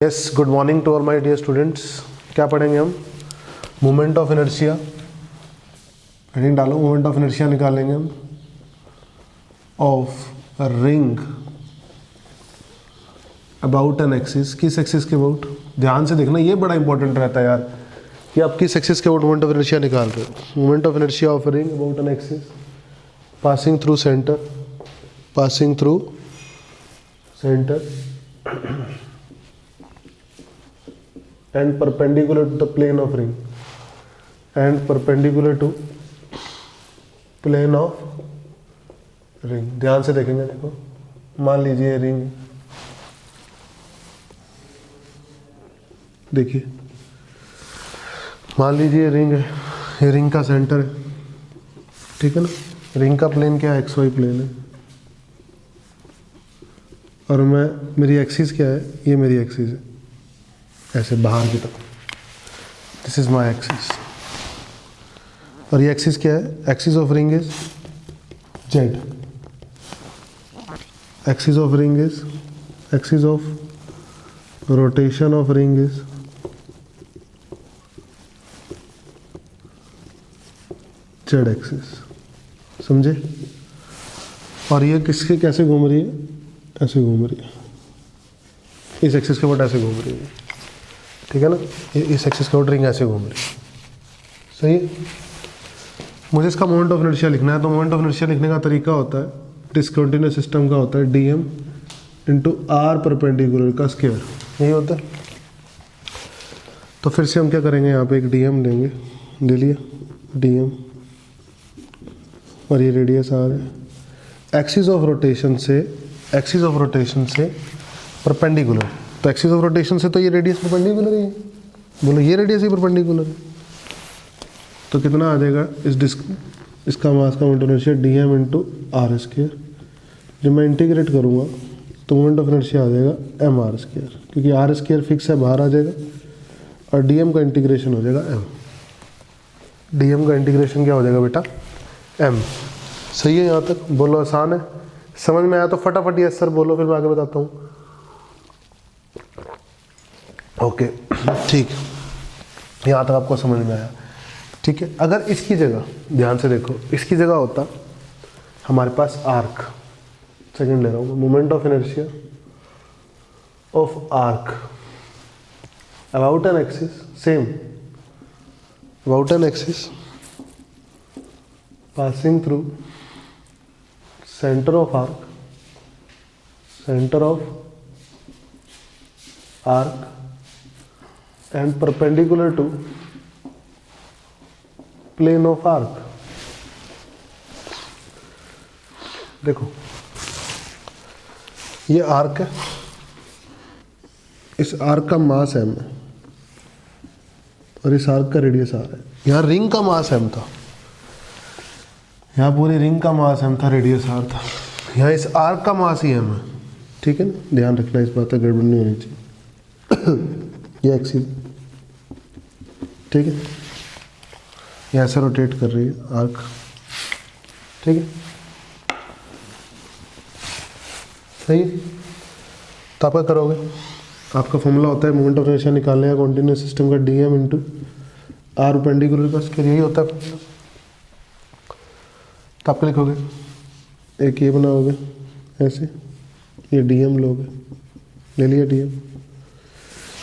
Yes, good morning to all my dear students. क्या पढ़ेंगे हम? Moment of inertia. हेडिंग डालो, मोमेंट ऑफ इनर्शिया निकालेंगे हम of ring about an axis. किस एक्सिस के अबाउट? ध्यान से देखना, ये बड़ा इंपॉर्टेंट रहता है यार कि आप किस एक्सिस के अबाउट मोमेंट ऑफ इनर्शिया निकाल रहे हो। Moment of inertia of ring about an axis passing through centre and perpendicular to the plane of ring ध्यान से देखेंगे। देखो, मान लीजिए रिंग, देखिए मान लीजिए रिंग है, ये रिंग का सेंटर है, ठीक है ना। रिंग का प्लेन क्या है? XY प्लेन है, और मेरी एक्सिस क्या है? ये मेरी एक्सिस है, ऐसे बाहर की तरफ। दिस इज माई एक्सिस, और ये एक्सिस क्या है? Axis of ring is Z। Axis of ring is, axis of rotation of ring is Z axis, समझे। और ये किसके कैसे घूम रही है? ऐसे घूम रही है, इस एक्सिस के ऊपर ऐसे घूम रही है, ठीक है ना। इस एक्सिस के ऊपर रिंग ऐसे घूम रही है, सही है। मुझे इसका मोमेंट ऑफ इनर्शिया लिखना है, तो मोमेंट ऑफ इनर्शिया लिखने का तरीका होता है, डिस्कंटिन्यूअस सिस्टम का होता है dm इंटू आर परपेंडिकुलर का स्क्वायर, यही होता है। तो फिर से हम क्या करेंगे, यहाँ पे एक dm लेंगे, ले लिया dm, और ये रेडियस आर है। एक्सिस ऑफ रोटेशन से परपेंडिकुलर, तो एक्सिस ऑफ रोटेशन से तो ये रेडियस परपेंडिकुलर ही है, बोलो ये रेडियस ही परपेंडिकुलर है। तो कितना आ जाएगा इसका मास का moment of inertia dm into R square. जब मैं इंटीग्रेट करूँगा तो मोमेंट ऑफ इनर्शिया आ जाएगा mr स्क्वायर, क्योंकि आर स्क्वायर फिक्स है, बाहर आ जाएगा, और dm का इंटीग्रेशन हो जाएगा m। dm का इंटीग्रेशन क्या हो जाएगा बेटा? m। सही है यहाँ तक? बोलो आसान है, समझ में आया तो फटाफट यस सर बोलो, फिर मैं आगे बताता हूँ। ओके ठीक, यहाँ तक आपको समझ में आया, ठीक है। अगर इसकी जगह, ध्यान से देखो, इसकी जगह होता हमारे पास आर्क, सेकंड ले रहा हूँ, moment of inertia of arc about an axis, same about an axis passing through centre of arc and perpendicular to plane of arc। देखो, ये आर्क है, इस आर्क का मास m है, और इस आर्क का रेडियस r है। यहाँ रिंग का मास m था, यहाँ पूरी रिंग का मास m था, रेडियस r था। यहाँ इस आर्क का मास ही m है, ठीक है ना। ध्यान रखना, इस बात का गड़बड़ नहीं होनी चाहिए। ये एक्सिस, ठीक है, ये ऐसे रोटेट कर रही है आर्क, ठीक है, सही है। तो आप क्या करोगे? आपका फॉर्मूला होता है मोमेंट ऑफ इनर्शिया निकालने का कॉन्टिन्यूअस सिस्टम का dm इंटू आर परपेंडिकुलर का स्क्वायर, यही होता है। तो आप क्या लिखोगे? एक ये बनाओगे ऐसे, ये dm लोगे, ले लिया dm।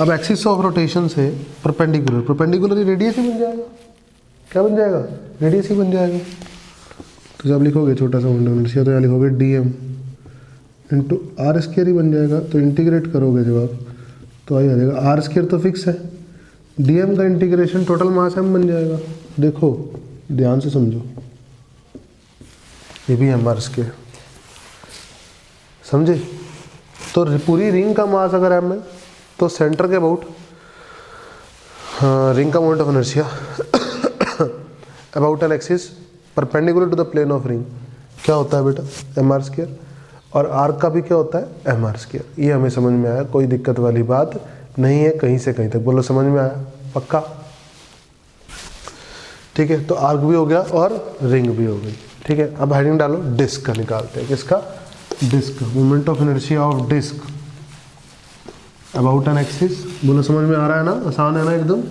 अब एक्सिस ऑफ रोटेशन से परपेंडिकुलर रेडियस ही बन जाएगा। क्या बन जाएगा? रेडियस ही बन जाएगा। तो जब लिखोगे छोटा सा मोमेंट ऑफ इनर्शिया, तो यहाँ लिखोगे dm इंटू आर स्क्वायर ही बन जाएगा। तो इंटीग्रेट करोगे जब आप, तो आ जाएगा, आर स्क्वायर तो फिक्स है, dm का इंटीग्रेशन टोटल मास m बन जाएगा। देखो ध्यान से समझो, ये भी mr स्क्वायर, समझे। तो पूरी रिंग का मास अगर m है, तो सेंटर के अबाउट रिंग का moment of inertia about an axis perpendicular to the plane of ring क्या होता है बेटा? mr square. और आर्क का भी क्या होता है? mr square. ये हमें समझ में आया, कोई दिक्कत वाली बात नहीं है कहीं से कहीं तक। बोलो समझ में आया? पक्का, ठीक है। तो आर्क भी हो गया और रिंग भी हो गई, ठीक है। अब हेडिंग डालो, डिस्क का निकालते हैं। किसका? Disc. Moment of inertia of disc about an axis, बोलो समझ में आ रहा है ना, आसान है ना एकदम,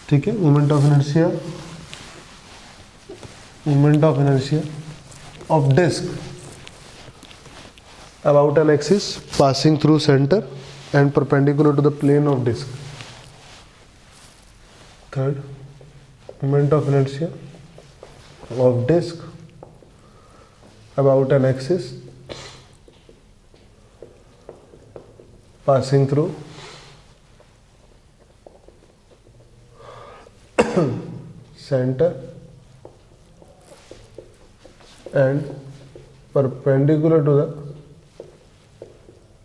ठीक है। Moment of inertia, moment of inertia of disc about an axis passing through centre and perpendicular to the plane of disc. Third, moment of inertia of disc about an axis passing through center and perpendicular to the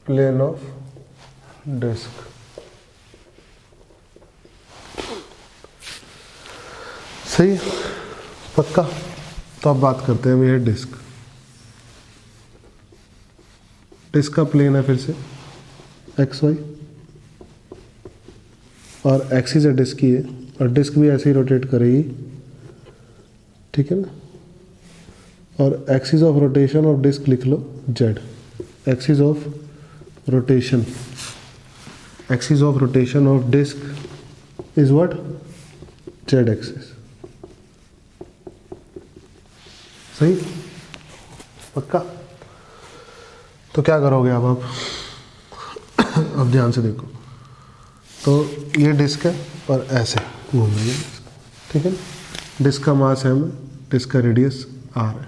plane of disk। सही, पक्का। तो अब बात करते हैं, ये disc, disc का plane है फिर से एक्स वाई, और एक्सिस है डिस्क की है, और डिस्क भी ऐसे ही रोटेट करेगी, ठीक है ना। और axis of rotation of disc लिख लो Z, axis of rotation, axis of rotation of disc is what, Z axis. सही, पक्का। तो क्या करोगे अब आप अब ध्यान से देखो, तो ये डिस्क है और ऐसे घूमेगी, ठीक है। डिस्क का मास m, डिस्क का रेडियस r है।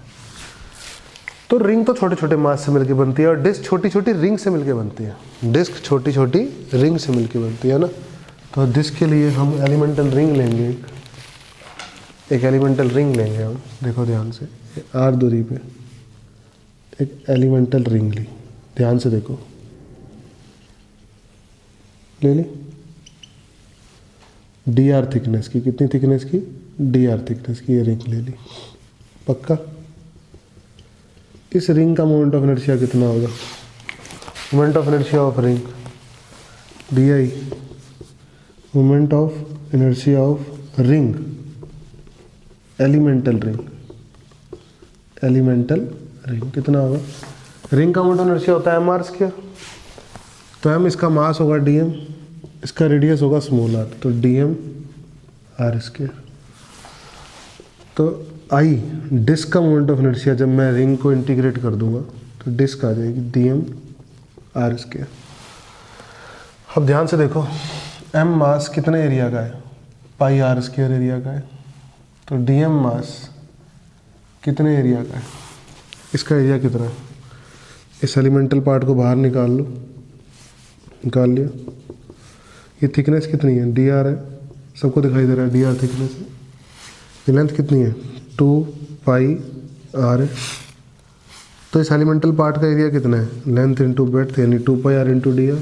तो रिंग तो छोटे छोटे मास से मिलके बनती है, और डिस्क छोटी छोटी रिंग से मिलके बनती है, डिस्क छोटी छोटी रिंग से मिलके बनती है ना। तो डिस्क के लिए हम एलिमेंटल रिंग लेंगे, एक एलिमेंटल रिंग लेंगे हम, देखो ध्यान से, r दूरी पे एक एलिमेंटल रिंग ली, ध्यान से देखो, ले ली, डी आर थिकनेस की, कितनी थिकनेस की, डी आर थिकनेस की ये रिंग ले ली, पक्का। इस रिंग का मोमेंट ऑफ इनर्शिया कितना होगा, moment of inertia of ring D I, moment of inertia of ring, elemental ring, elemental ring कितना होगा, रिंग का मोमेंट ऑफ इनर्शिया होता है एम आर स्क्वायर, तो एम इसका मास होगा डी एम, इसका रेडियस होगा स्मॉल आर, तो डी एम आर स्क्वायर। तो आई डिस्क का मोमेंट ऑफ इनर्शिया, जब मैं रिंग को इंटीग्रेट कर दूंगा तो डिस्क आ जाएगी डी एम आर स्क्वायर। अब ध्यान से देखो, एम मास कितने एरिया का है, पाई आर स्क्वायर एरिया का है, तो डी एम मास कितने एरिया का है, इसका एरिया कितना है। इस एलिमेंटल पार्ट को बाहर निकाल लो, निकाल लिया। ये थिकनेस कितनी है, डी आर है, सबको दिखाई दे रहा है डी आर थिकनेस है। ये लेंथ कितनी है, 2 पाई आर है। तो इस एलिमेंटल पार्ट का एरिया कितना है, लेंथ इंटू ब्रेड्थ, यानी 2 pi R into D R,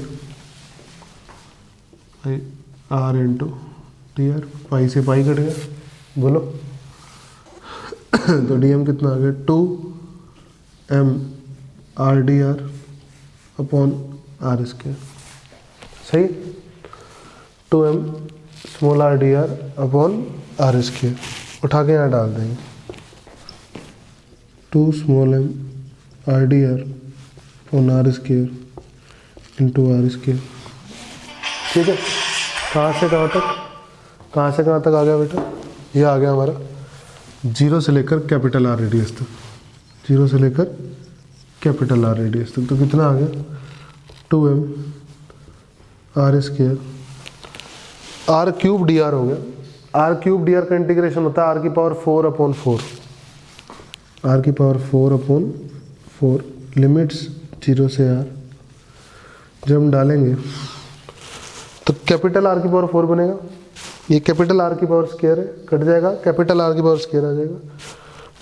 R into D R, pi से पाई कट गया, बोलो तो डी एम कितना आ गया, 2 M R D R upon R square. सही, 2 M small R D R upon R square, उठा के यहाँ डाल देंगे, 2 small M R D R upon R square into R square. ठीक है, कहाँ से कहाँ तक, कहाँ से कहाँ तक आ गया बेटा, ये आ गया हमारा 0 से लेकर कैपिटल आर रेडियस तक, 0 से लेकर कैपिटल आर रेडियस तक। तो कितना आ गया, 2 M R square, R cube D R हो गया। आर क्यूब डी आर का इंटीग्रेशन होता है आर की पावर 4 अपॉन 4, आर की पावर 4 अपॉन 4, लिमिट्स 0 से आर। जब हम डालेंगे तो कैपिटल आर की पावर 4 बनेगा, ये कैपिटल आर की पावर स्क्वायर है, कट जाएगा, कैपिटल आर की पावर स्क्वायर आ जाएगा,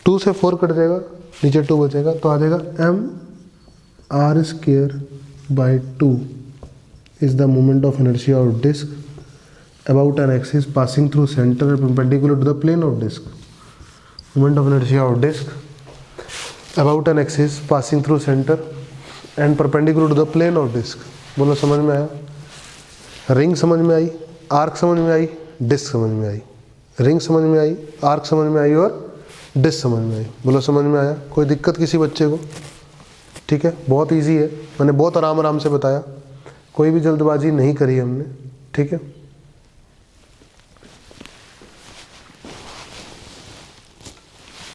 2 से 4 कट जाएगा, नीचे 2 बचेगा, तो आ जाएगा M R square by 2 is the moment of inertia of disc about an axis passing through center perpendicular to the plane of disk. Moment of inertia of disk about an axis passing through center and perpendicular to the plane of disk. बोलो समझ में आया, ring समझ में आई, arc समझ में आई, disc समझ में आई, रिंग समझ में आई, आर्क समझ में आई और डिस्क समझ में आई। बोलो समझ में आया, कोई दिक्कत किसी बच्चे को, ठीक है, बहुत इजी है, मैंने बहुत आराम से बताया, कोई भी जल्दबाजी नहीं करी हमने, ठीक है।